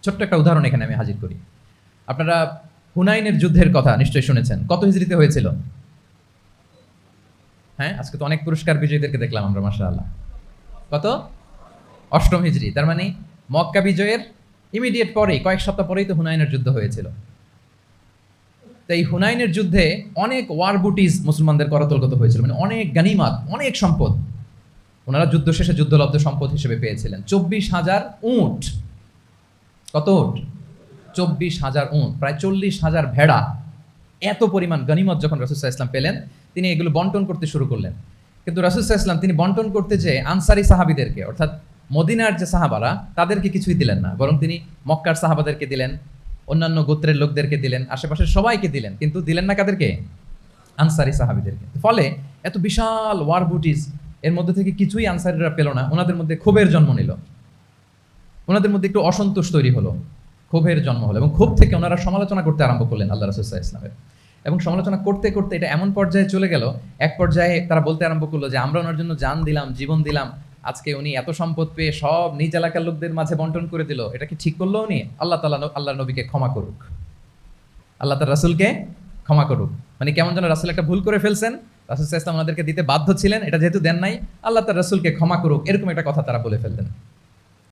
ছোট্ট একটা উদাহরণ এখানে আমি হাজির করি। আপনারা হুনাইনের যুদ্ধের কথা নিশ্চয়ই শুনেছেন। কত হিজরিতে হয়েছিল? হ্যাঁ, আজকে তো অনেক পুরস্কার বিজয়ীদেরকে দেখলাম আমরা, মাশাআল্লাহ। কত? অষ্টম হিজরি। তার মানে মক্কা বিজয়ের ইমিডিয়েট পরেই, কয়েক সপ্তাহ পরেই তো হুনাইনের যুদ্ধ হয়েছিল। তো এই হুনাইনের যুদ্ধে অনেক ওয়ার বুটিজ মুসলমানদের করতলগত হয়েছিল, মানে অনেক গানিমাত, অনেক সম্পদ ওনারা যুদ্ধ শেষে যুদ্ধলব্ধ সম্পদ হিসেবে পেয়েছিলেন। 24,000 উট। কত উট? 24,000 উট, প্রায় 40,000 ভেড়া। এত পরিমাণ গনিমত যখন রাসূল সাল্লাল্লাহু আলাইহি ওয়াসাল্লাম পেলেন, তিনি এগুলো বন্টন করতে শুরু করলেন। কিন্তু রাসূল সাল্লাল্লাহু আলাইহি ওয়াসাল্লাম তিনি বন্টন করতে যেয়ে আনসারী সাহাবীদেরকে, অর্থাৎ মদিনার যে সাহাবারা, তাদেরকে কিছুই দিলেন না, বরং তিনি মক্কার সাহাবাদেরকে দিলেন, অন্যান্য গোত্রের লোকদেরকে দিলেন, আশেপাশের সবাইকে দিলেন, কিন্তু দিলেন না কাদেরকে? আনসারী সাহাবীদেরকে। ফলে এত বিশাল ওয়ার বুটিজ, এর মধ্যে থেকে কিছুই আনসারীরা পেল না। ওনাদের মধ্যে ক্ষোভের জন্ম নিল, ওনাদের মধ্যে একটু অসন্তোষ তৈরি হলো, ক্ষোভের জন্ম হলো, এবং ক্ষোভ থেকে ওনারা সমালোচনা করতে আরম্ভ করলেন আল্লাহ রাসূল সাল্লাল্লাহু আলাইহি ওয়াসাল্লামের। এবং সমালোচনা করতে করতে এটা এমন পর্যায়ে চলে গেল, এক পর্যায়ে তারা বলতে আরম্ভ করলো যে আমরা ওনার জন্য জান দিলাম, জীবন দিলাম, আজকে উনি এত সম্পদ পেয়ে সব নিজ এলাকার লোকদের মাঝে বন্টন করে দিল, এটা কি ঠিক করলো উনি? আল্লাহ তাআলা আল্লাহর নবীকে ক্ষমা করুক, আল্লাহ তার রাসূলকে ক্ষমা করুক। মানে কেমন যেন রাসূল একটা ভুল করে ফেলছেন, রাসূল সাল্লাল্লাহু আলাইহি ওয়াসাল্লাম ওনাদেরকে দিতে বাধ্য ছিলেন, এটা যেহেতু দেন নাই, আল্লাহ তার রাসূলকে ক্ষমা করুক, এরকম একটা কথা তারা বলে ফেললেন।